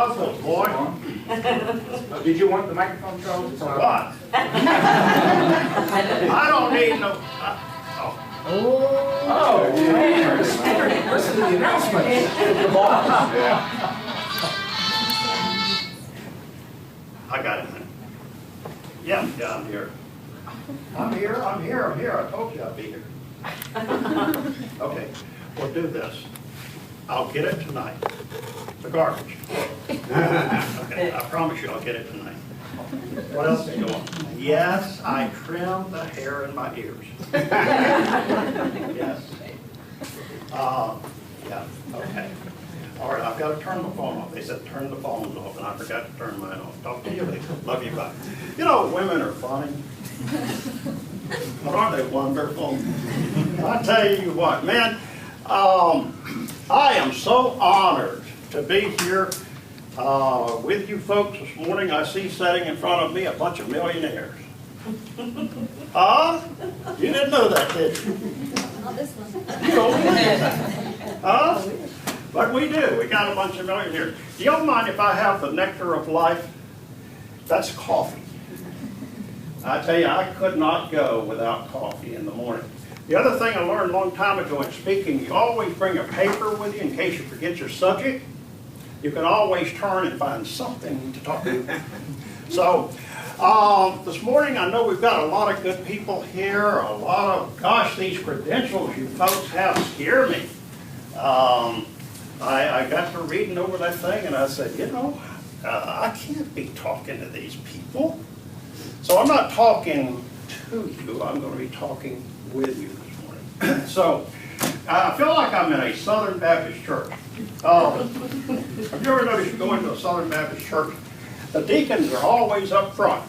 puzzles, boy. Did you want the microphone control? For what? I don't need no. Oh, man. Listen to the announcement. The boss. Yeah. I got it. Yeah, I'm here. I'm here. I told you I'd be here. Okay, we'll do this. I'll get it tonight. The garbage. Okay, I promise you I'll get it tonight. What else is going on? Yes, I trimmed the hair in my ears. Yes. Yeah, okay. All right, I've got to turn the phone off. They said turn the phones off, and I forgot to turn mine off. Talk to you later. Love you, bye. You know, women are funny. But aren't they wonderful? I tell you what, man, I am so honored to be here with you folks this morning. I see sitting in front of me a bunch of millionaires. You didn't know that, did you? Not this one. You don't believe that. But we do. We got a bunch of millionaires. Do you mind if I have the nectar of life? That's coffee. I tell you, I could not go without coffee in the morning. The other thing I learned a long time ago in speaking, you always bring a paper with you in case you forget your subject. You can always turn and find something to talk about. So, this morning I know we've got a lot of good people here, a lot of, gosh, these credentials you folks have scare me. I got to reading over that thing and I said, you know, I can't be talking to these people. So I'm not talking to you, I'm going to be talking with you this morning. So I feel like I'm in a Southern Baptist church. Have you ever noticed you go into a Southern Baptist church, the deacons are always up front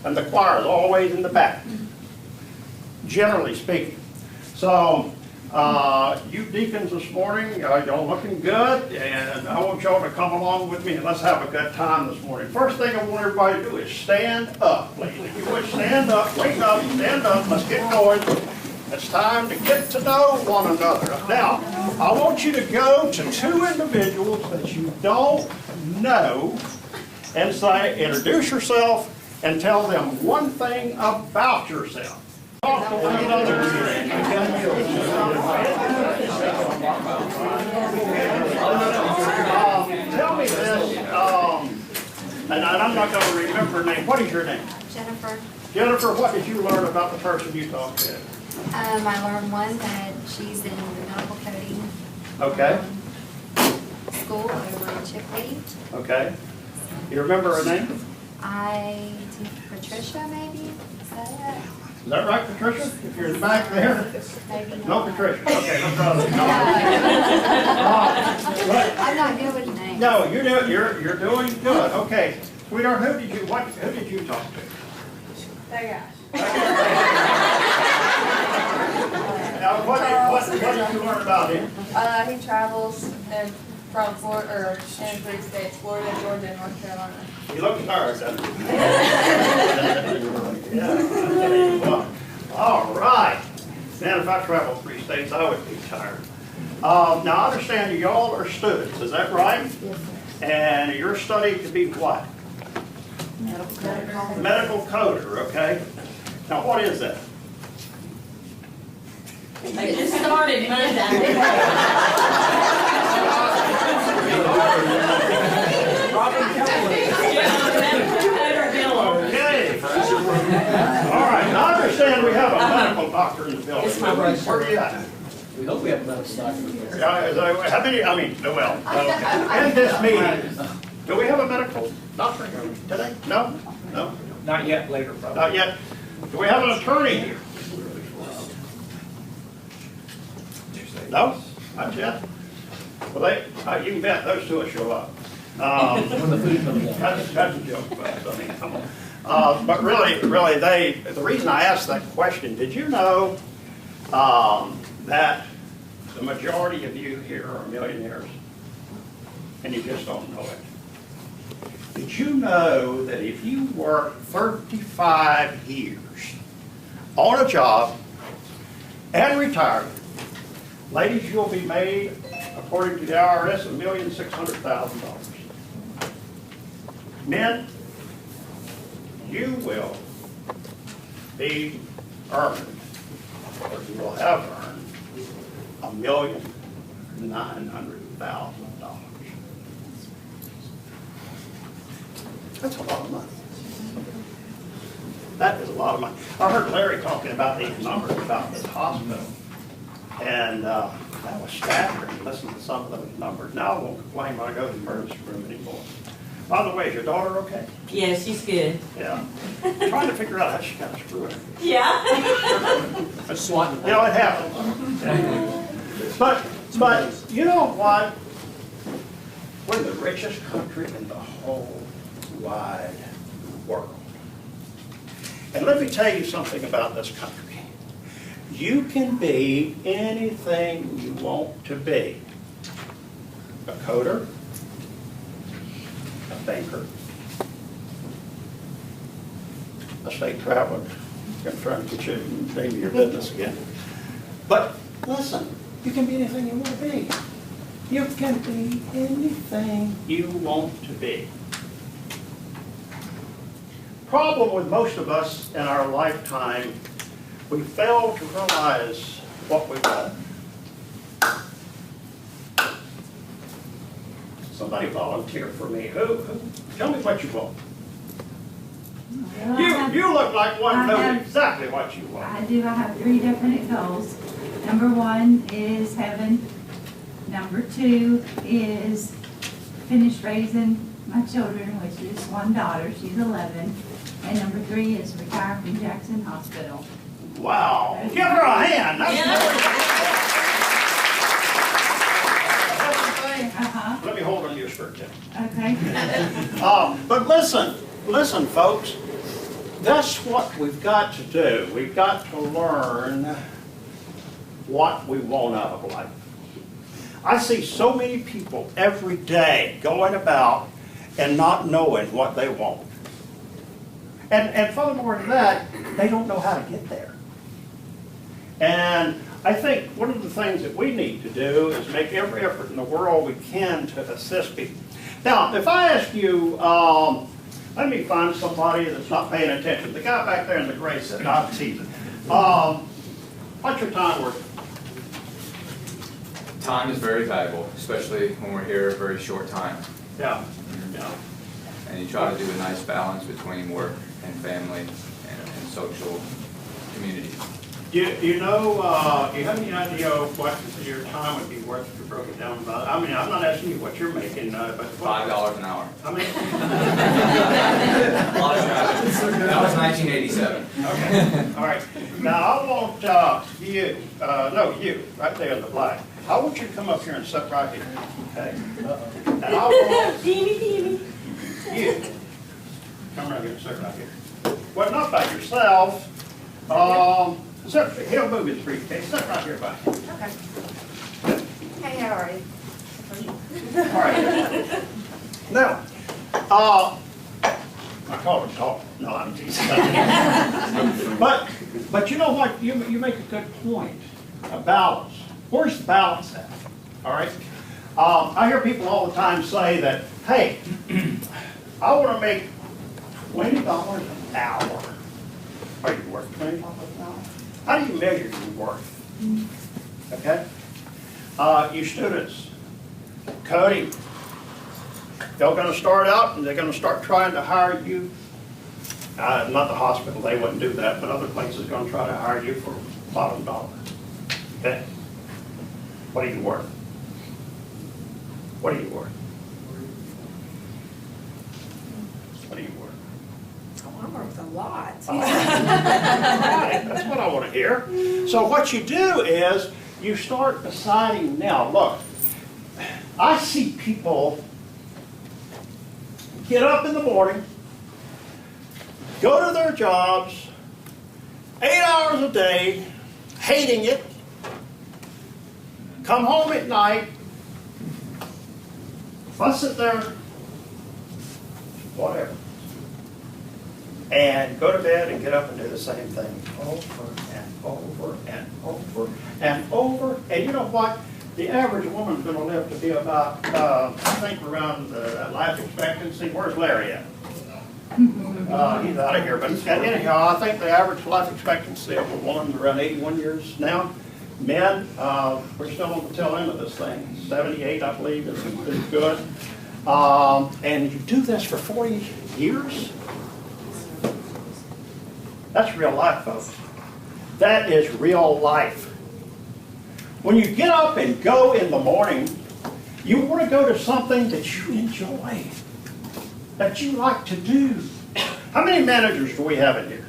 and the choir is always in the back, generally speaking. So you deacons this morning, y'all looking good, and I want y'all to come along with me and let's have a good time this morning. First thing I want everybody to do is stand up, please. If you would stand up, wake up, stand up, let's get going. It's time to get to know one another. Now, I want you to go to two individuals that you don't know and say, introduce yourself and tell them one thing about yourself. Talk to one another. Tell me this, and I'm not going to remember her name. What is your name? Jennifer. Jennifer, what did you learn about the person you talked to? I learned one that she's in medical coding. Okay. School over in Chipley. Okay. You remember her name? I think Patricia, maybe? Is that it? Is that right, Patricia? If you're in the back there? Maybe not. No, Patricia. Okay, no problem. No. I'm not good with names. No, you're doing good. Okay. Sweetheart, who did you talk to? That Now, what did you learn about him? guy. He travels from Florida, or in 3 states: Florida, Georgia, and North Carolina. He looks tired, doesn't he? Yeah. All right. Man, if I traveled 3 states, I would be tired. Now, I understand y'all are students, is that right? Yes, sir. And you're studying to be what? Medical coder, okay? Now, what is that? They just started Monday. Okay. All right, now I understand we have a medical doctor in the building. It's my brother. Where are you at? We hope we have a medical doctor. How many, well, okay. In this meeting, do we have a medical doctor here today? No? No? Not yet, later probably. Not yet. Do we have an attorney here? No? Not yet? Well, you can bet those two will show up. When the food comes out. That's a joke, but I mean, come on. But really, the reason I asked that question, did you know that the majority of you here are millionaires? And you just don't know it. Did you know that if you work 35 years on a job and retire, ladies, you'll be made, according to the IRS, $1,600,000. Men, you will be earned, or you will have earned, $1,900,000. That's a lot of money. That is a lot of money. I heard Larry talking about these numbers about this hospital, and that was staggering. Listen to some of those numbers. Now I won't complain when I go to the emergency room anymore. By the way, is your daughter okay? Yeah, she's good. Yeah. Trying to figure out how she got screwed. Yeah. That's swatting. You know, it happens. But you know what? We're the richest country in the whole wide world. And let me tell you something about this country. You can be anything you want to be. A coder, a banker, a state traveler. I'm trying to get you into your business again. But listen, you can be anything you want to be. You can be anything you want to be. Problem with most of us in our lifetime, we fail to realize what we want. Somebody volunteer for me. Who? Tell me what you want. You look like one who knows exactly what you want. I do. I have 3 definite goals. Number 1 is heaven. Number 2 is finish raising my children, which is 1 daughter, she's 11. And number 3 is retire from Jackson Hospital. Wow. Give her a hand. That's Let me hold on to your skirt, Tim. Okay. But listen, folks. That's what we've got to do. We've got to learn what we want out of life. I see so many people every day going about and not knowing what they want. And furthermore to that, they don't know how to get there. And I think one of the things that we need to do is make every effort in the world we can to assist people. Now, if I ask you, let me find somebody that's not paying attention. The guy back there in the gray set, not teasing. What's your time worth? Time is very valuable, especially when we're here a very short time. Yeah. Yeah. And you try to do a nice balance between work and family and social community. Do you know, do you have any idea of what your time would be worth if you broke it down about? I mean, I'm not asking you what you're making, but $5 an hour. I mean, A lot of traffic. That was 1987. okay, all right. Now I want you, right there in the black. I want you to come up here and sit right here, okay? And I want you, come right here and sit right here. Well, not by yourself. He'll move his briefcase. Sit right here by him. Okay. Hey, how are you? All right. Now, I call it talk. No, I'm teasing. But you know what? You make a good point. A balance. Where's the balance at? All right. I hear people all the time say that, hey, I want to make $20 an hour. Are you worth $20 an hour? How do you measure your worth? Okay? You students, coding, they're going to start out and they're going to start trying to hire you. Not the hospital, they wouldn't do that, but other places are going to try to hire you for bottom dollar. Okay? What are you worth? What are you worth? What are you worth? Oh, I'm worth a lot. Right, that's what I want to hear. So what you do is you start deciding now. Look, I see people get up in the morning, go to their jobs, 8 hours a day, hating it, come home at night, fuss at their whatever, and go to bed and get up and do the same thing over and over and over and over. And you know what? The average woman's going to live to be about, I think, around the life expectancy. Where's Larry at? He's out of here, but anyhow, I think the average life expectancy of a woman is around 81 years now. Men, we're still on the tail end of this thing. 78, I believe, is good. And you do this for 40 years? That's real life, folks. That is real life. When you get up and go in the morning, you want to go to something that you enjoy, that you like to do. How many managers do we have in here?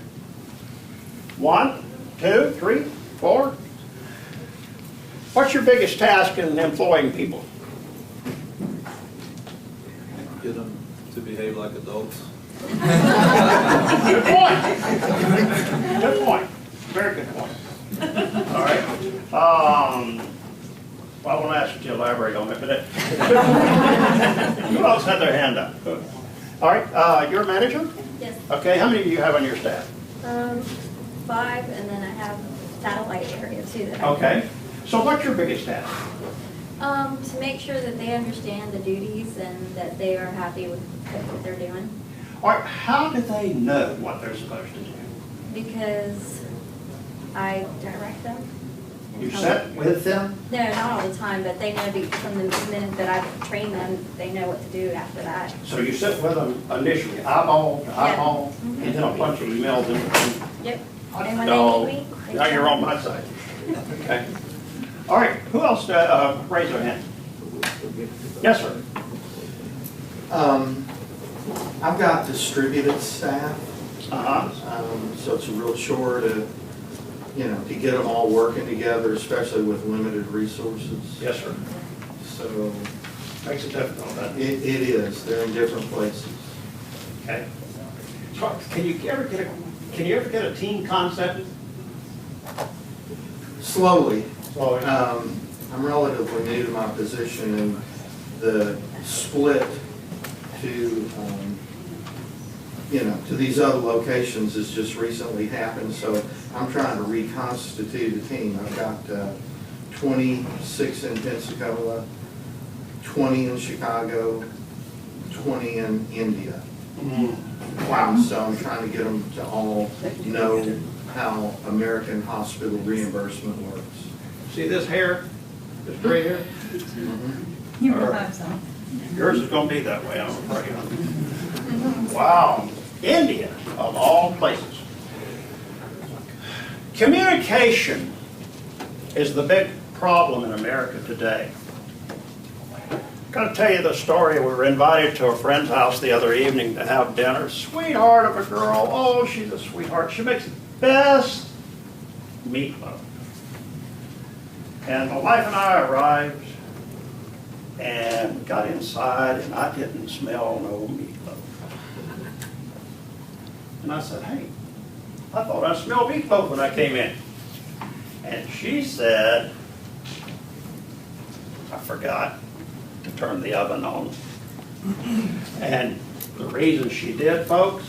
1, 2, 3, 4? What's your biggest task in employing people? Get them to behave like adults. Good point. Good point. Very good point. All right. Well, I won't ask you to elaborate on it, but who else had their hand up? All right. You're a manager? Yes. Okay. How many do you have on your staff? 5, and then I have satellite area too. That Okay. So what's your biggest task? To make sure that they understand the duties and that they are happy with what they're doing. All right. How do they know what they're supposed to do? Because I direct them. and You tell sit them- with them? No, not all the time, but they know from the minute that I've trained them, they know what to do after that. So you sit with them initially, eyeball to eyeball, Mhm. and then a bunch of emails in between? Yep. And when No, they need me, they now you're tell on me. my side. Okay. All right, who else raised their hand? Yes, sir. I've got distributed staff, Uh-huh. so it's a real chore to, to get them all working together, especially with limited resources. Yes, sir. So Makes it difficult, doesn't it? it is, they're in different places. Okay. So can you ever get a team concept? Slowly. Slowly. I'm relatively new to my position, and the split to, to these other locations has just recently happened, so I'm trying to reconstitute a team. I've got 26 in Pensacola, 20 in Chicago, 20 in India. Wow. So I'm trying to get them to all know how American hospital reimbursement works. See this hair, this gray hair? You will have some. Yours is gonna be that way, I'm afraid. Wow, India, of all places. Communication is the big problem in America today. I'm gonna tell you the story. We were invited to a friend's house the other evening to have dinner. Sweetheart of a girl, oh, she's a sweetheart. She makes the best meatloaf. And my wife and I arrived, and we got inside, and I didn't smell no meatloaf. And I said, hey, I thought I smelled meatloaf when I came in. And she said, I forgot to turn the oven on. And the reason she did, folks,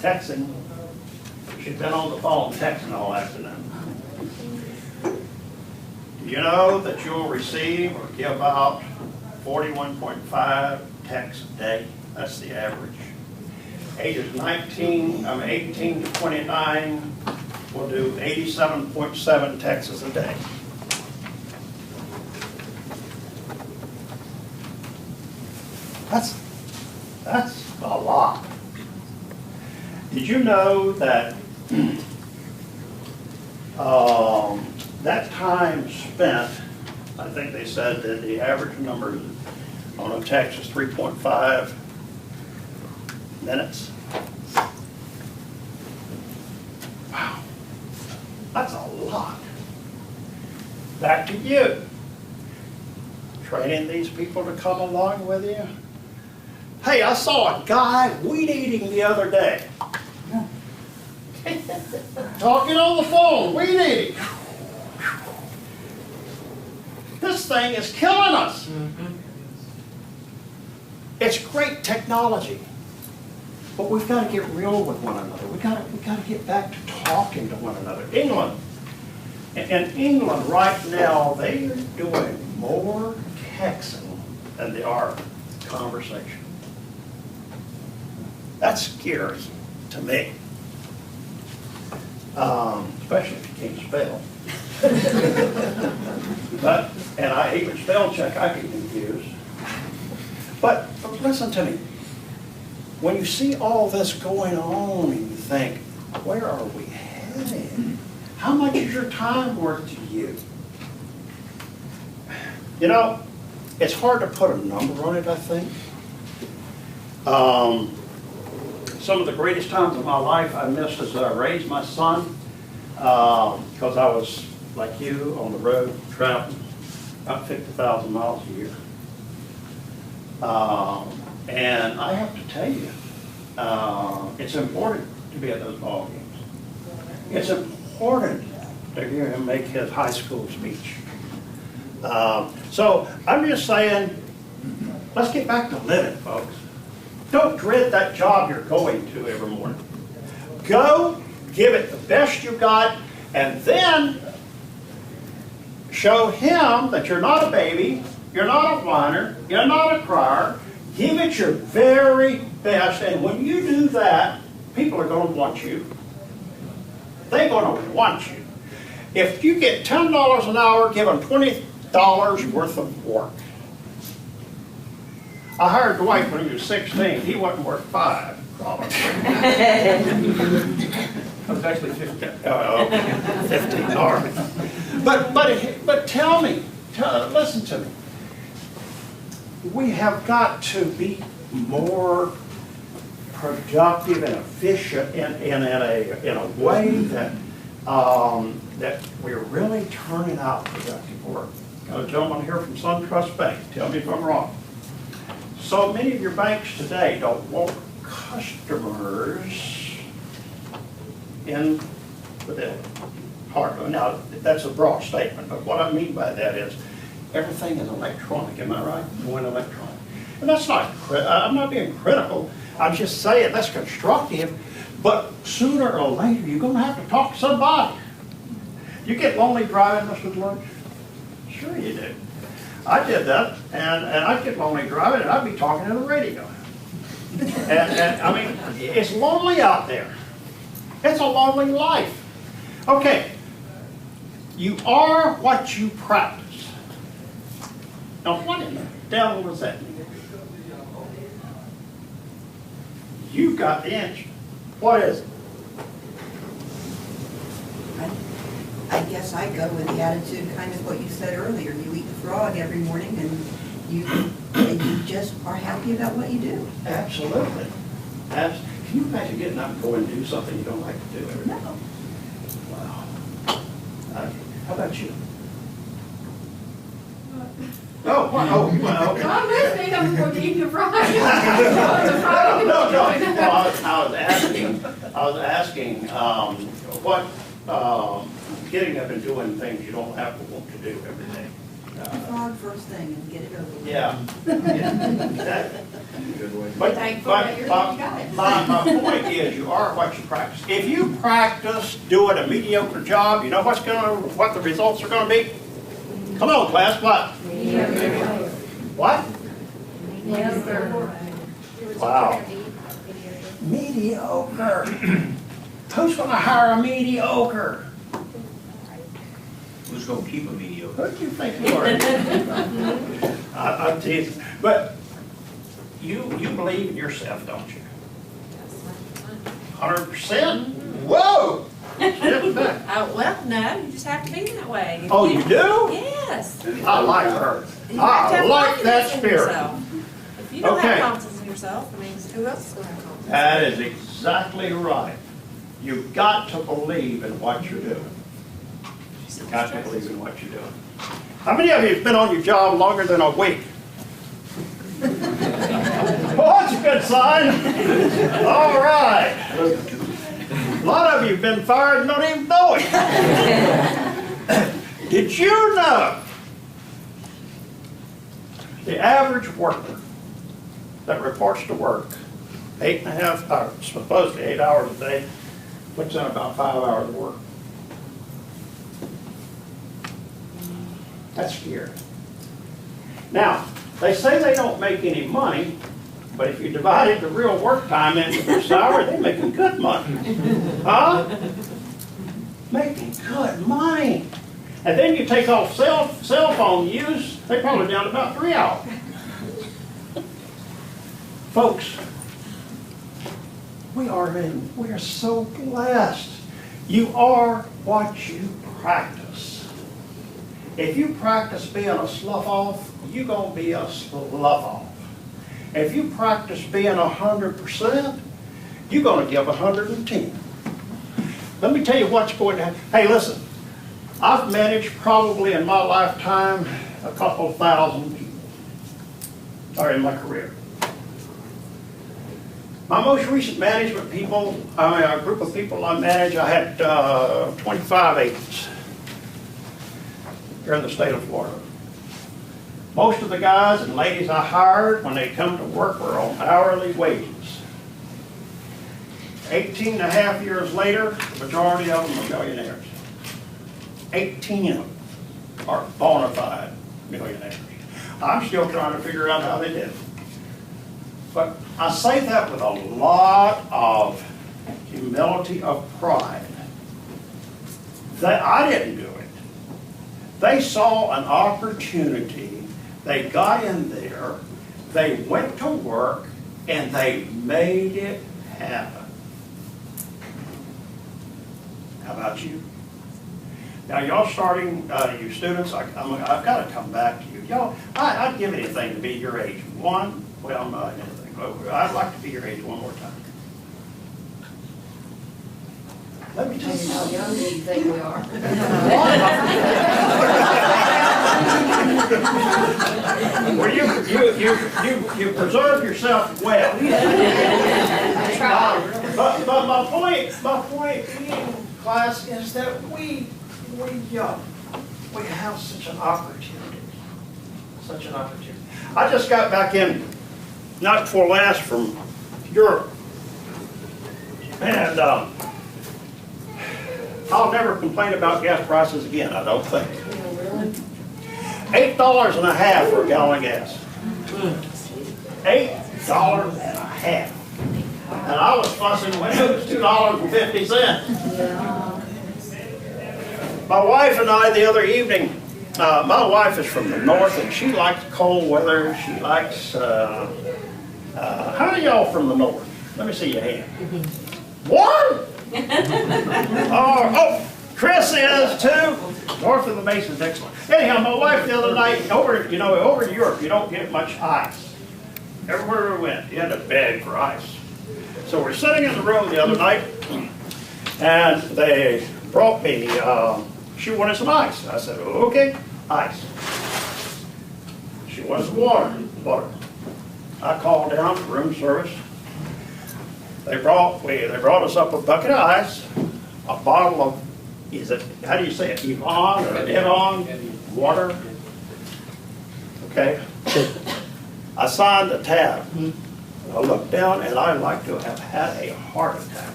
texting. She'd been on the phone texting all afternoon. Do you know that you'll receive or give out 41.5 texts a day? That's the average. Ages 18 to 29 will do 87.7 texts a day. That's a lot. Did you know that that time spent, I think they said that the average number on a text is 3.5 minutes? Wow, that's a lot. Back to you. Training these people to come along with you. Hey, I saw a guy weed eating the other day. Talking on the phone, weed eating. This thing is killing us. It's great technology, but we've got to get real with one another. We've got to get back to talking to one another. England, in England right now, they are doing more texting than they are conversation. That's scary to me. Especially if you can't spell. But, and I even spell check, I get confused. But listen to me. When you see all this going on and you think, where are we headed? How much is your time worth to you? You know, it's hard to put a number on it, I think. Some of the greatest times of my life I missed as I raised my son, because I was, like you, on the road, traveling about 50,000 miles a year. And I have to tell you, it's important to be at those ball games. It's important to hear him make his high school speech. So I'm just saying, let's get back to living, folks. Don't dread that job you're going to every morning. Go, give it the best you got, and then show him that you're not a baby, you're not a whiner, you're not a crier. Give it your very best, and when you do that, people are going to want you. They're going to want you. If you get $10 an hour, give them $20 worth of work. I hired Dwight when he was 16. He wasn't worth 5, probably. I was actually 15. 15, all right. But tell me, listen to me. We have got to be more productive and efficient in a way that that we're really turning out productive work. Got a gentleman here from SunTrust Bank. Tell me if I'm wrong. So many of your banks today don't want customers in the hardware. Now, that's a broad statement, but what I mean by that is everything is electronic, am I right? Going electronic. And that's not, I'm not being critical, I'm just saying that's constructive, but sooner or later you're going to have to talk to somebody. You get lonely driving, Mr. Lunch? Sure you do. I did that, and I'd get lonely driving, and I'd be talking to the radio. And I mean, it's lonely out there. It's a lonely life. Okay, you are what you practice. Now, what in the devil does that mean? You've got the answer. What is it? I guess I go with the attitude, kind of what you said earlier. You eat the frog every morning and you just are happy about what you do. Absolutely. Can you imagine getting up and going and do something you don't like to do every day? No. Wow. How about you? Oh, well, okay. I'm listening, I'm going to eat the frog. The frog. No. I was asking, what, getting up and doing things you don't have to want to do every day. The frog first thing and get it over with. Yeah. Exactly. But Thankful that you're got it. my point is, you are what you practice. If you practice doing a mediocre job, you know what the results are going to be? Come on, class, what? What? Wow. Mediocre. Who's going to hire a mediocre? Who's going to keep a mediocre? Who do you think you are? I'm teasing. But you believe in yourself, don't you? 100%? Whoa! Step back. Well, no, you just have to be that way. Oh, you do? Yes. I like her. You have to I have like confidence that in spirit. yourself. If you don't Okay. have confidence in yourself, I mean, who else is going to have confidence? That is exactly right. You've got to believe in what you're doing. You've got to believe in what you're doing. How many of you have been on your job longer than a week? Well, that's a good sign. All right. A lot of you have been fired and don't even know it. Did you know the average worker that reports to work 8.5 hours, supposedly 8 hours a day, puts in about 5 hours of work? That's scary. Now, They say they don't make any money, but if you divided the real work time into their salary, they're making good money. Huh? Making good money. And then you take off cell phone use, they're probably down to about 3 hours. Folks, we are so blessed. You are what you practice. If you practice being a slough off, you're going to be a slough off. If you practice being 100%, you're going to give 110. Let me tell you what's going to happen. Hey, listen, I've managed probably in my lifetime a couple thousand people, or in my career. My most recent management people, a group of people I manage, I had 25 agents here in the state of Florida. Most of the guys and ladies I hired when they come to work were on hourly wages. 18 and a half years later, the majority of them are millionaires. 18 of them are bona fide millionaires. I'm still trying to figure out how they did it. But I say that with a lot of humility of pride. That I didn't do it. They saw an opportunity, they got in there, they went to work, and they made it happen. How about you? Now y'all starting, you students, I've got to come back to you. Y'all, I'd give anything to be your age. One, well, not anything. I'd like to be your age one more time. Let me tell you How young do you think we are? Well, you preserve yourself well. But my point being, class, is that we have such an opportunity. Such an opportunity. I just got back in, not before last, from Europe. And I'll never complain about gas prices again, I don't think. $8.50 for a gallon of gas. $8.50. And I was fussing when it was $2.50. My wife and I the other evening, my wife is from the north and she likes cold weather. She likes, how are y'all from the north? Let me see your hand. One? Oh, Chris is too. North of the Mason's excellent. Anyhow, my wife the other night, over in Europe, you don't get much ice. Everywhere we went, you had to beg for ice. So we're sitting in the room the other night, and they brought me, she wanted some ice. I said, okay, ice. She wanted some water. I called down for room service. They brought us up a bucket of ice, a bottle of, how do you say it, Yvonne or Yvonne water. Okay. I signed the tab. I looked down and I'd like to have had a heart attack.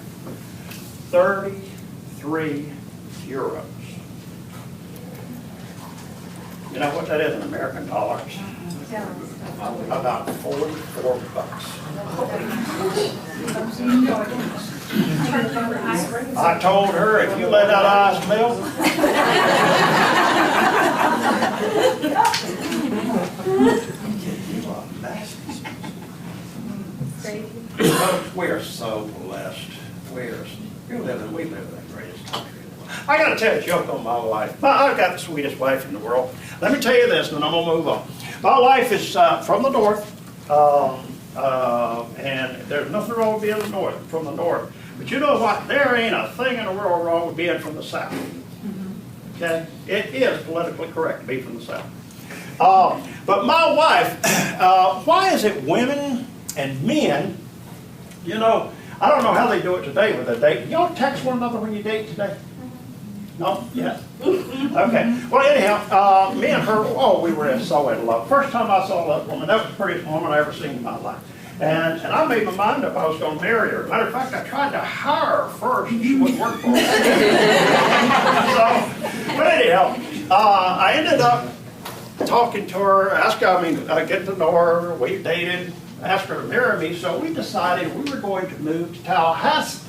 33 euros. You know what that is in American dollars? About 44 bucks. I told her, if you let that ice melt, we are so blessed. We live in the greatest country in the world. I got to tell you a joke on my wife. I've got the sweetest wife in the world. Let me tell you this, and then I'm going to move on. My wife is from the north, and there's nothing wrong with being from the north. But you know what? There ain't a thing in the world wrong with being from the south. Okay? It is politically correct to be from the south. But my wife, why is it women and men, you know, I don't know how they do it today with a date. Y'all text one another when you date today? No? Yes? Okay. Well, anyhow, me and her, we were so in love. First time I saw that woman, that was the prettiest woman I ever seen in my life. And I made my mind up I was going to marry her. Matter of fact, I tried to hire her first. She wouldn't work for me. But anyhow, I ended up talking to her, get to know her, we dated, asked her to marry me, so we decided we were going to move to Tallahassee.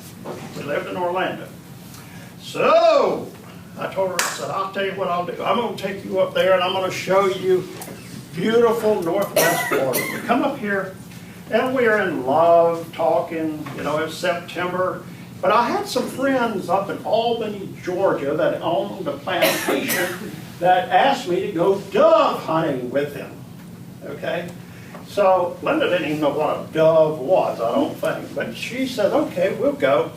We lived in Orlando. So, I told her, I said, I'll tell you what I'll do. I'm going to take you up there and I'm going to show you beautiful Northwest Florida. We come up here and we are in love, talking, it's September. But I had some friends up in Albany, Georgia that owned a plantation that asked me to go dove hunting with them, okay? So Linda didn't even know what a dove was, I don't think, but she said, okay, we'll go.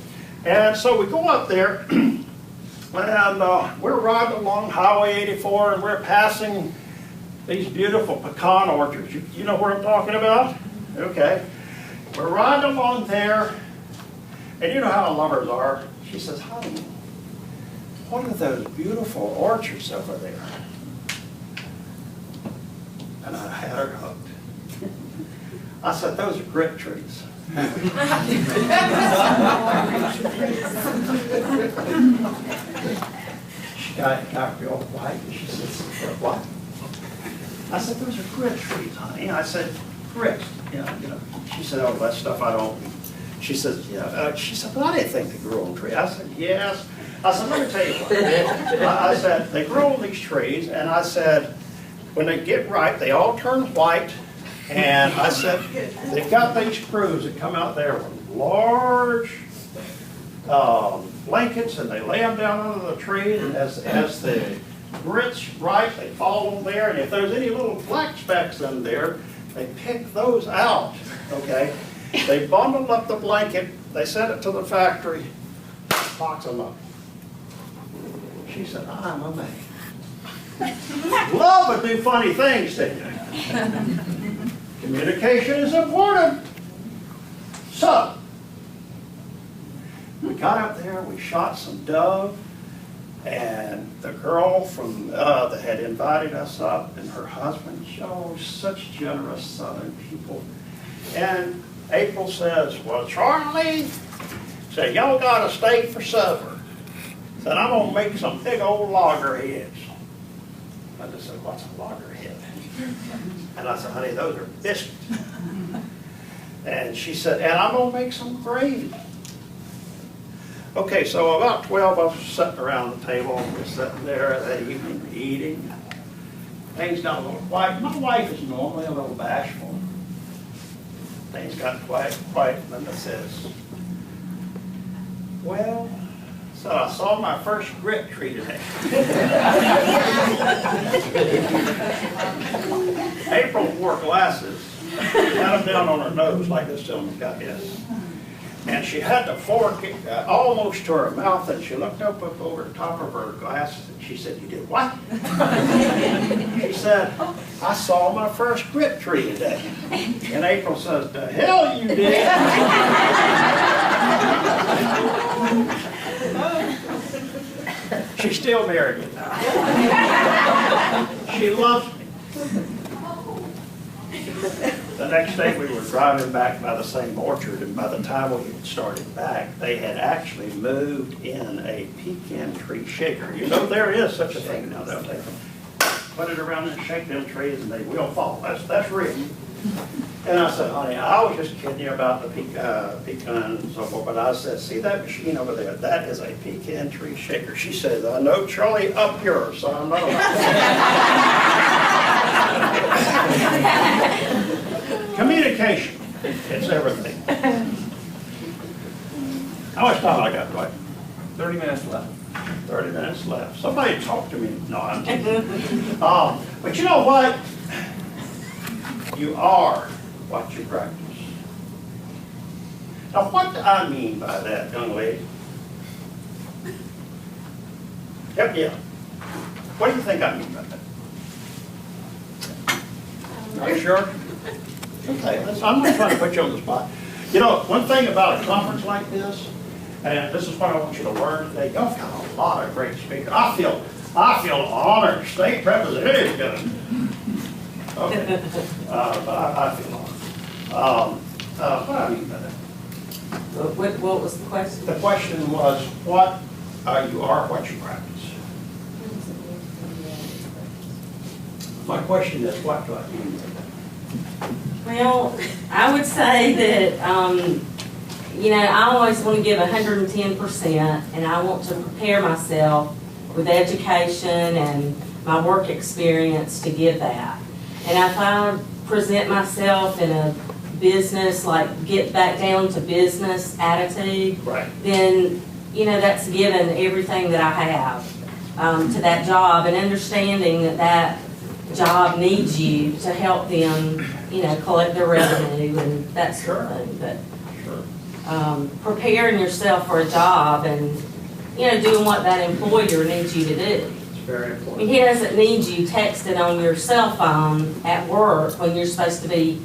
And so we go up there, and we're riding along Highway 84, and we're passing these beautiful pecan orchards. You know where I'm talking about? Okay. We're riding along there, and you know how lovers are. She says, honey, what are those beautiful orchards over there? And I had her hooked. I said, those are grit trees. She got real white, and she says, what? I said, those are grit trees, honey. I said, grit, She said, oh, that stuff I don't. She says, yeah. She said, but I didn't think they grew on trees. I said, yes. I said, let me tell you what. I said, they grow on these trees, and I said, when they get ripe, they all turn white. And I said, they've got these crews that come out there with large blankets, and they lay them down under the tree, and as the grits ripe, they fall on there, and if there's any little black specks in there, they pick those out, okay? They bundle up the blanket, they send it to the factory, box them up. She said, I'm amazed. Love would do funny things to you. Communication is important. So, we got up there, we shot some dove, and the girl from that had invited us up, and her husband, such generous Southern people. And April says, well, Charlie, said, y'all got a steak for supper. Said, I'm going to make some big old loggerheads. I just said, what's a loggerhead? And I said, honey, those are biscuits. And she said, and I'm going to make some gravy. Okay, so about 12 of us sitting around the table, we're sitting there that evening eating. Things got a little quiet. My wife is normally a little bashful. Things got quiet, and Linda says, well, so I saw my first grit tree today. April wore glasses, had them down on her nose like this gentleman's got his. And she had the fork almost to her mouth, and she looked up over the top of her glasses, and she said, you did what? She said, I saw my first grit tree today. And April says, the hell you did. She's still married. She loves me. The next day we were driving back by the same orchard, and by the time we had started back, they had actually moved in a pecan tree shaker. You know there is such a thing now, don't they? Put it around and shake them trees and they will fall. That's real. And I said, honey, I was just kidding you about the pecan and so forth, but I said, see that machine over there? That is a pecan tree shaker. She says, I know, Charlie, up yours, so I'm not Communication, it's everything. How much time I got, Dwight? 30 minutes left. 30 minutes left. Somebody talk to me. No, I'm kidding. But you know what? You are what you practice. Now, what do I mean by that, young lady? Yep, yeah. What do you think I mean by that? Are you sure? Okay, I'm not trying to put you on the spot. You know, one thing about a conference like this, and this is what I want you to learn today, y'all got a lot of great speakers. I feel honored. State representative good. Okay, but I feel honored. What do I mean by that? What was the question? The question was, what you are what you practice. My question is, what do I do? Well, I would say that, I always want to give 110%, and I want to prepare myself with education and my work experience to give that. And if I present myself in a business, like get back down to business attitude, Right. then, that's given everything that I have to that job, and understanding that that job needs you to help them, collect their revenue and that sort of thing. But Sure. preparing yourself for a job and, doing what that employer needs you to do. It's very I mean, important. he doesn't need you texting on your cell phone at work when you're supposed to be,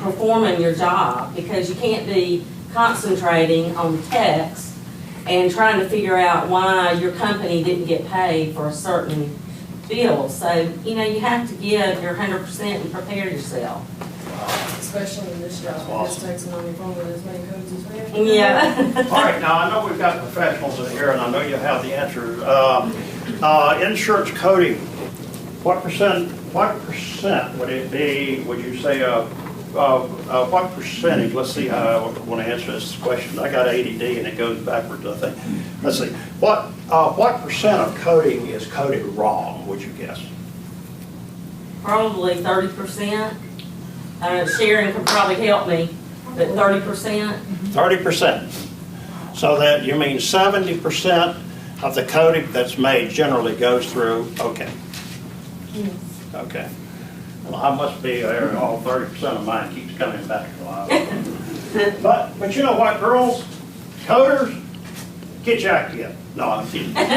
performing your job, because you can't be concentrating on text and trying to figure out why your company didn't get paid for a certain bill. So, you have to give your 100% and prepare yourself. Especially in this job, That's it just awesome. takes them on your phone with as many codes as we have. Yeah. All right, now, I know we've got professionals in here, and I know you have the answers. Insurance coding, what percent would it be, would you say, what percentage, let's see how I want to answer this question. I got ADD and it goes backwards, I think. Let's see, what percent of coding is coded wrong, would you guess? Probably 30%. Sharon could probably help me, but 30%. 30%. So that, you mean 70% of the coding that's made generally goes through, okay. Okay. Well, I must be there, all 30% of mine keeps coming back a lot. But you know what, girls, coders, get your act together. No, I'm kidding. But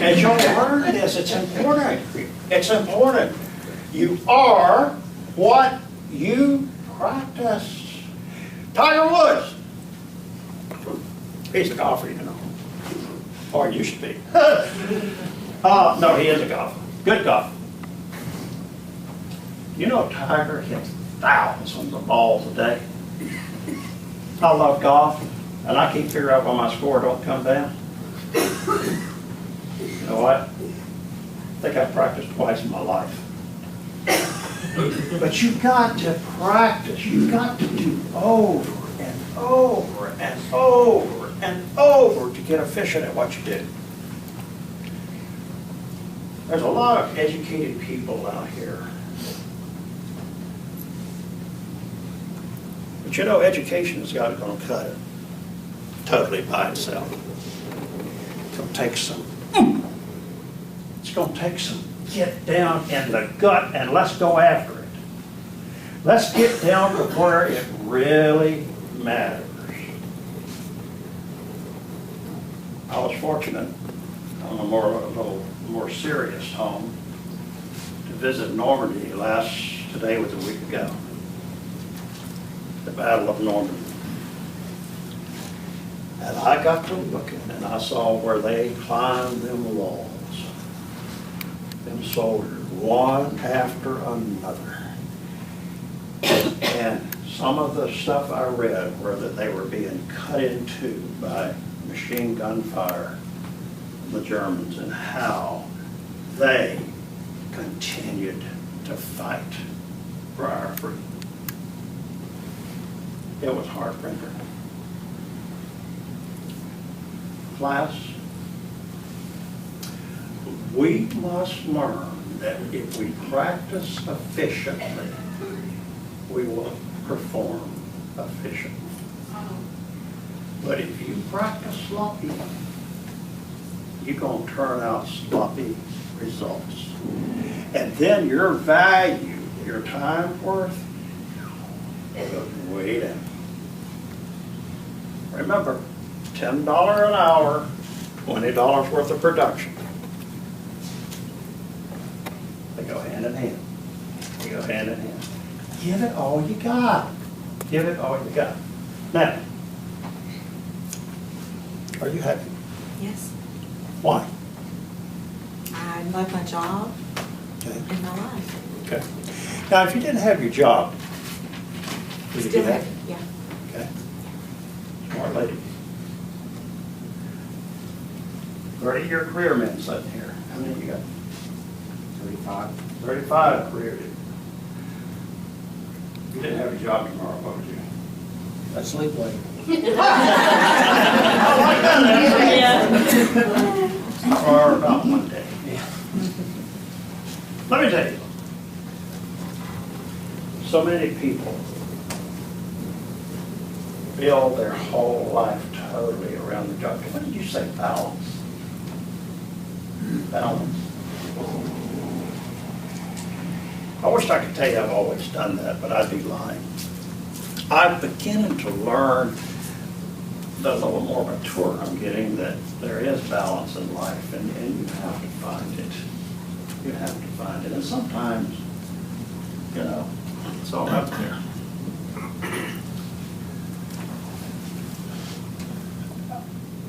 as you'll learn this, it's important. It's important. You are what you practice. Tiger Woods. He's a golfer, or used to be. No, he is a golfer. Good golfer. Tiger hits thousands of balls a day. I love golf, and I can't figure out why my score don't come down. You know what? I think I've practiced twice in my life. But you've got to practice. You've got to do over and over and over and over to get efficient at what you do. There's a lot of educated people out here. But education is not going to cut it totally by itself. It's going to take some. It's going to take some get down in the gut and let's go after it. Let's get down to where it really matters. I was fortunate on a little more serious home to visit Normandy today was a week ago. The Battle of Normandy. And I got to looking and I saw where they climbed them walls. Them soldiers, one after another. And some of the stuff I read were that they were being cut in two by machine gun fire from the Germans, and how they continued to fight for our freedom. It was heartbreaking. Class, we must learn that if we practice efficiently, we will perform efficiently. But if you practice sloppy, you're going to turn out sloppy results. And then your value, your time worth, goes way down. Remember, $10 an hour, $20 worth of production. They go hand in hand. They go hand in hand. Give it all you got. Give it all you got. Now, are you happy? Yes. Why? I love my job Okay. and my life. Okay. Now, if you didn't have your job, would you be Still happy? happy, yeah. Okay. Smart lady. 30-year career men sitting here. How many you got? 35. 35 career. You didn't have a job tomorrow, would you? I sleep late. I like that. Or about one day. Let me tell you. So many people build their whole life totally around the job. What did you say, balance? Balance. I wish I could tell you I've always done that, but I'd be lying. I'm beginning to learn, the little more mature I'm getting, that there is balance in life, and you have to find it. You have to find it. And sometimes, you know, it's all up there.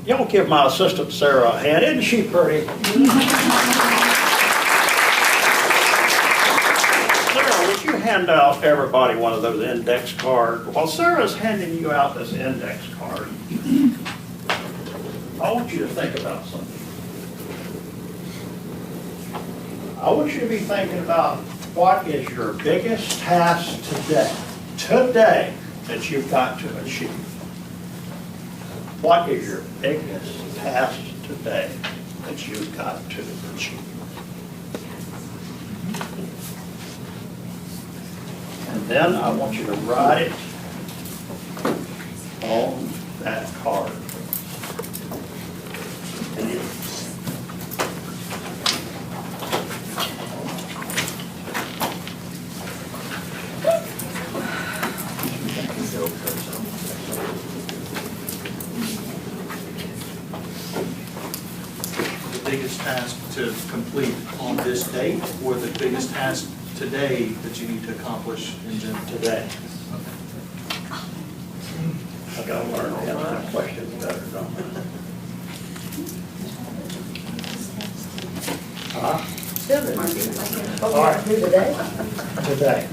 Y'all give my assistant Sarah a hand. Isn't she pretty? Sarah, would you hand out everybody one of those index cards? While Sarah's handing you out this index card, I want you to think about something. I want you to be thinking about what is your biggest task today that you've got to achieve. What is your biggest task today that you've got to achieve? And then I want you to write it on that card. And The biggest task to complete on this date, or the biggest task today that you need to accomplish in general? today. I gotta learn to answer questions better, don't I? Huh? All right. Today,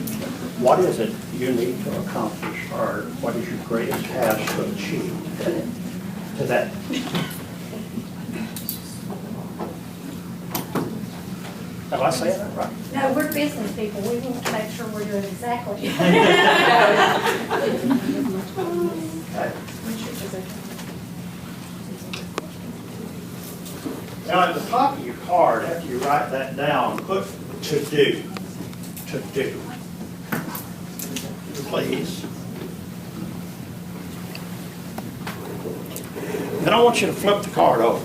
what is it you need to accomplish, or what is your greatest task to achieve today? Am I saying that right? No, we're business people, we want to make sure we're doing exactly. Okay. Now, at the top of your card, after you write that down, put to do. To do. Please. Then I want you to flip the card over.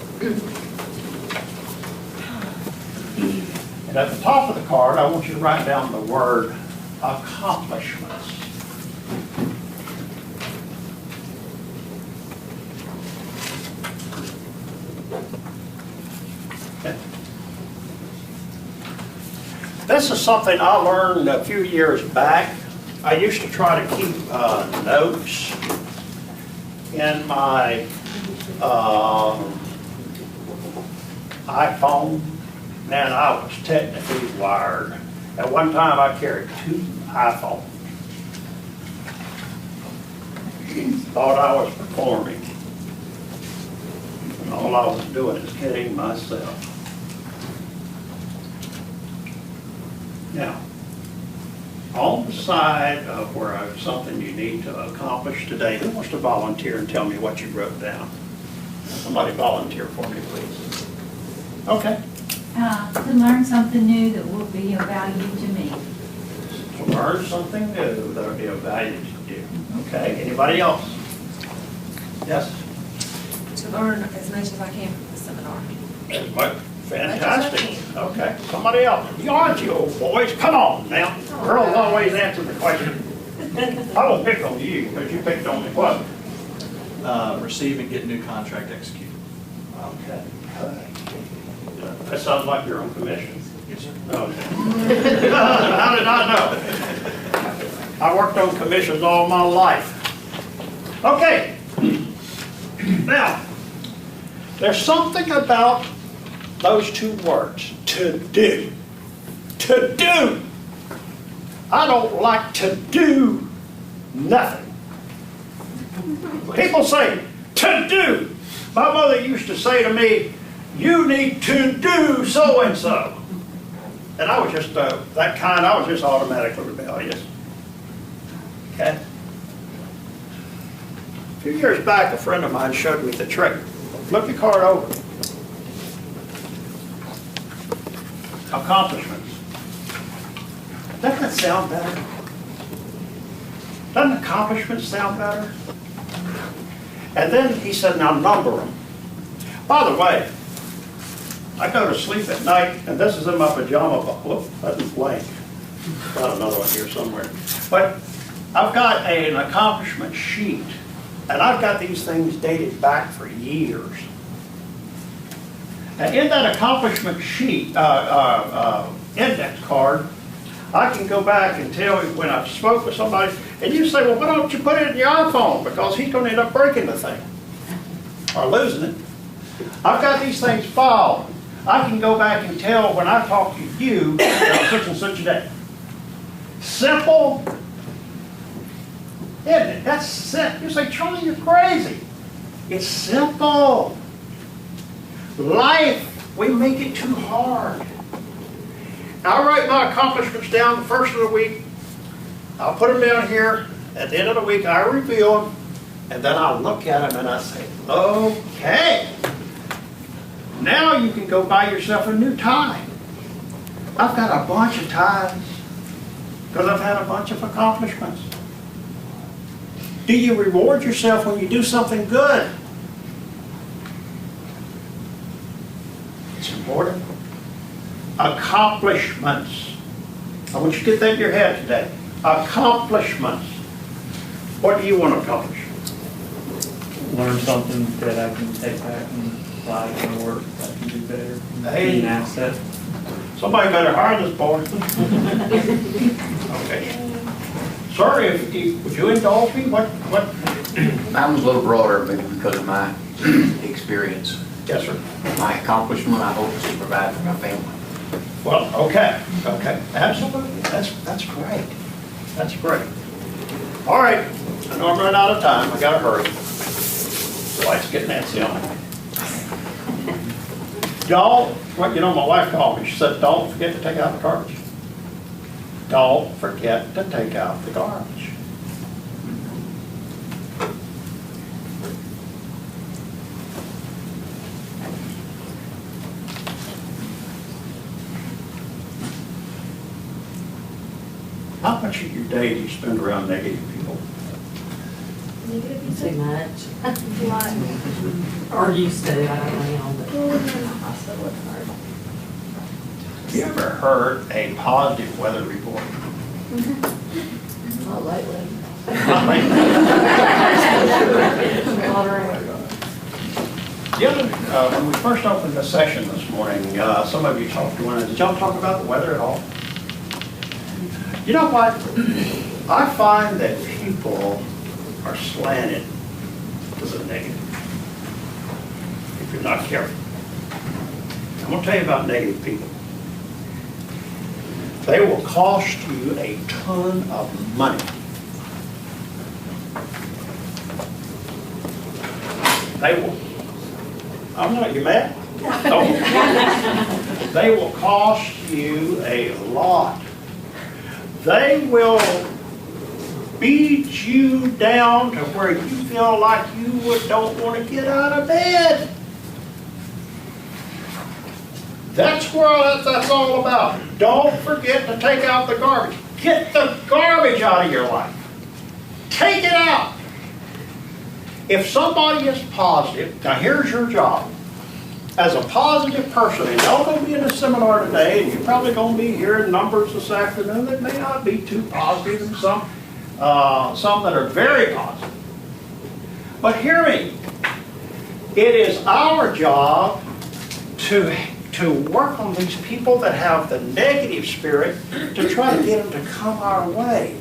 And at the top of the card, I want you to write down the word accomplishments. Okay. This is something I learned a few years back. I used to try to keep notes in my iPhone. Man, I was technically wired. At one time, I carried 2 iPhones. Thought I was performing. And all I was doing is kidding myself. Now, on the side of where something you need to accomplish today, who wants to volunteer and tell me what you wrote down? Somebody volunteer for me, please. Okay. To learn something new that will be of value to me. To learn something new that'll be of value to you. Okay, anybody else? Yes? To learn as much as I can from the seminar. As much. Fantastic. Okay, somebody else. You aren't you old boys? Come on now. Girls always answer the question. I won't pick on you because you picked on me. What? Receive and get new contract executed. Okay. That sounds like you're on commission. Yes, sir. Okay. How did I know? I worked on commissions all my life. Okay. Now, there's something about those 2 words, to do. To do. I don't like to do nothing. People say, to do. My mother used to say to me, you need to do so-and-so. And I was just, that kind, I was just automatically rebellious. Okay? A few years back, a friend of mine showed me the trick. Flip your card over. Accomplishments. Doesn't that sound better? Doesn't accomplishments sound better? And then he said, now number them. By the way, I go to sleep at night, and this is in my pajama box. Whoop, that is blank. Got another one here somewhere. But I've got an accomplishment sheet, and I've got these things dated back for years. And in that accomplishment sheet, index card, I can go back and tell you when I've spoke with somebody, and you say, well, why don't you put it in your iPhone? Because he's going to end up breaking the thing or losing it. I've got these things filed. I can go back and tell when I talk to you on such and such a day. Simple, isn't it? That's simple. You say, Charlie, you're crazy. It's simple. Life, we make it too hard. I'll write my accomplishments down the first of the week. I'll put them down here. At the end of the week, I review them, and then I'll look at them and I say, okay. Now you can go buy yourself a new tie. I've got a bunch of ties because I've had a bunch of accomplishments. Do you reward yourself when you do something good? It's important. Accomplishments. I want you to get that in your head today. Accomplishments. What do you want to accomplish? Learn something that I can take back and apply in my work that I can do better. Hey. Be an asset. Somebody better hire this boy. Okay. Sir, would you indulge me? What? Mine was a little broader, maybe because of my experience. Yes, sir. My accomplishment, I hope, is to provide for my family. Well, okay, absolutely. That's great. That's great. All right, I know I'm running out of time. I gotta hurry. The wife's getting antsy on me. Don't, well, you know, my wife called me. She said, don't forget to take out the garbage. Don't forget to take out the garbage. How much of your day do you spend around negative people? Too much. A lot. Or used to, I don't know, but. Well, when you're in the hospital, it's hard. Have you ever heard a positive weather report? Not lately. The other, when we first opened the session this morning, some of you talked to one. Did y'all talk about the weather at all? You know what? I find that people are slanted to the negative if you're not careful. I'm going to tell you about negative people. They will cost you a ton of money. They will. I'm not, you mad? Oh. They will cost you a lot. They will beat you down to where you feel like you don't want to get out of bed. That's what that's all about. Don't forget to take out the garbage. Get the garbage out of your life. Take it out. If somebody is positive, now here's your job. As a positive person, and y'all going to be in a seminar today, and you're probably going to be hearing numbers this afternoon that may not be too positive, and some that are very positive. But hear me. It is our job to work on these people that have the negative spirit to try to get them to come our way.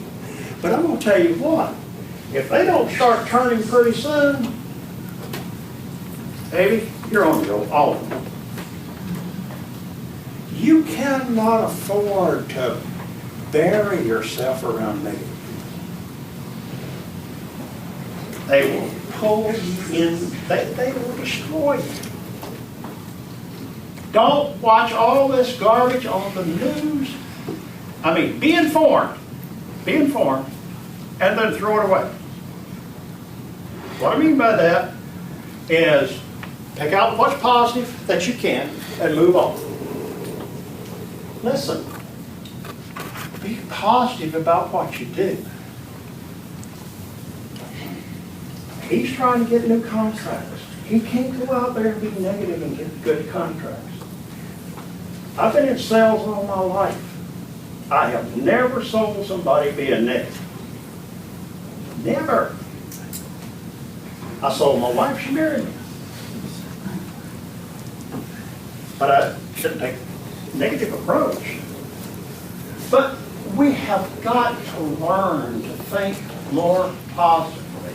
But I'm going to tell you what. If they don't start turning pretty soon, baby, you're on your own. You cannot afford to bury yourself around negative people. They will pull you in, they will destroy you. Don't watch all this garbage on the news. I mean, be informed, and then throw it away. What I mean by that is pick out what's positive that you can and move on. Listen, be positive about what you do. He's trying to get new contracts. He can't go out there and be negative and get good contracts. I've been in sales all my life. I have never sold somebody being negative. Never. I sold my wife, she married me. But I shouldn't take a negative approach. But we have got to learn to think more positively.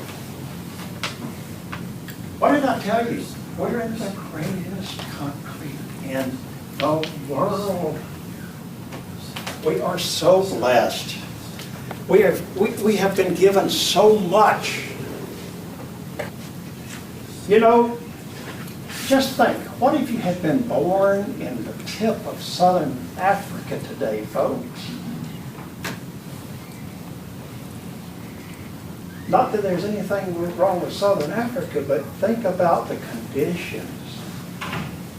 What did I tell you? We're in the greatest country in the world. We are so blessed. We have been given so much. You know, just think, what if you had been born in the tip of southern Africa today, folks? Not that there's anything wrong with southern Africa, but think about the conditions.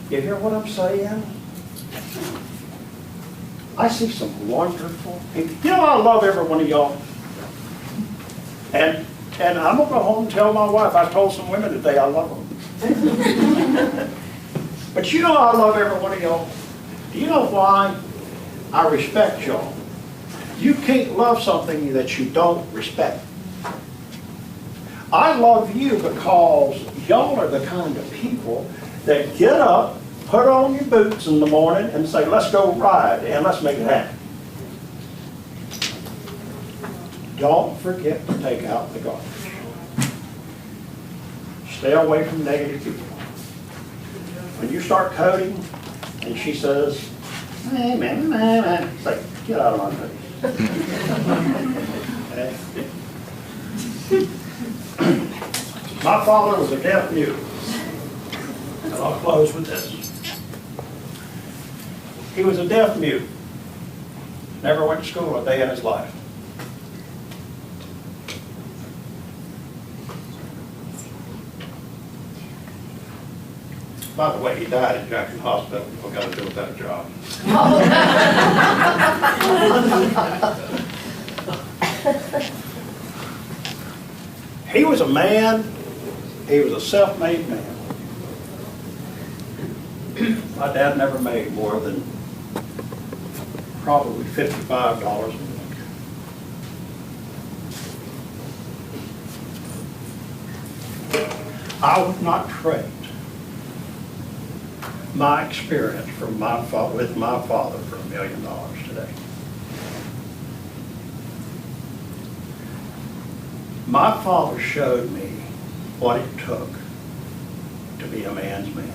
You hear what I'm saying? I see some wonderful people. You know, I love every one of y'all. And I'm going to go home and tell my wife, I told some women today I love them. But you know I love every one of y'all. Do you know why? I respect y'all. You can't love something that you don't respect. I love you because y'all are the kind of people that get up, put on your boots in the morning and say, let's go ride and let's make it happen. Don't forget to take out the garbage. Stay away from negative people. When you start coding and she says, hey, man, say, get out of my face. My father was a deaf mute. And I'll close with this. He was a deaf mute. Never went to school a day in his life. By the way, he died in Jackson Hospital. What got to do with that job? He was a man. He was a self-made man. My dad never made more than probably $55 a week. I would not trade my experience from with my father for $1 million today. My father showed me what it took to be a man's man.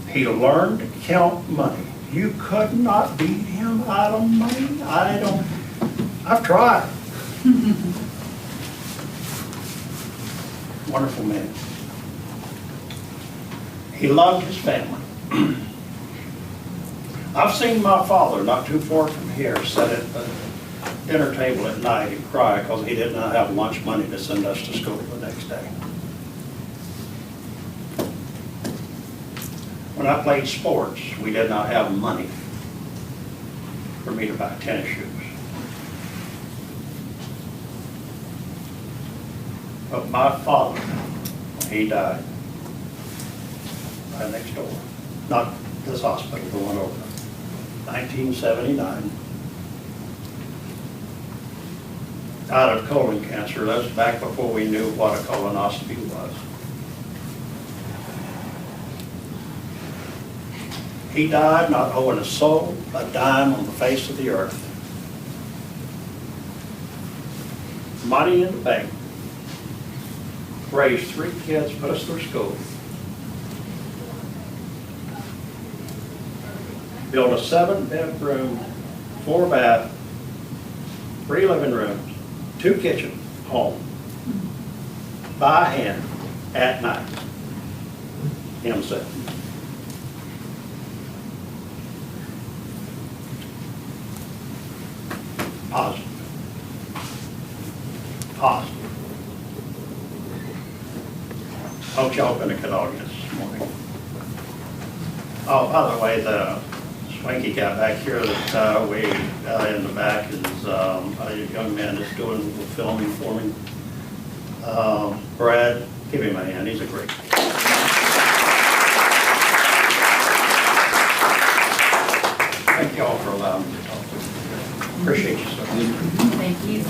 He learned to count money. You could not beat him out of money. I've tried. Wonderful man. He loved his family. I've seen my father, not too far from here, sit at the dinner table at night and cry because he did not have lunch money to send us to school the next day. When I played sports, we did not have money for me to buy tennis shoes. But my father, he died right next door. Not this hospital, the one over. 1979. Died of colon cancer. That was back before we knew what a colonoscopy was. He died not owing a soul, a dime on the face of the earth. Money in the bank. Raised 3 kids, put us through school. Built a 7-bedroom, 4-bath, 3 living rooms, 2 kitchen home by hand at night. himself. Positive. Positive. Hope y'all been a good audience this morning. Oh, by the way, the swanky guy back here that we in the back is a young man that's doing the filming for me. Brad, give him a hand, he's a great guy. Thank y'all for allowing me to talk. Appreciate you, sir. Thank you.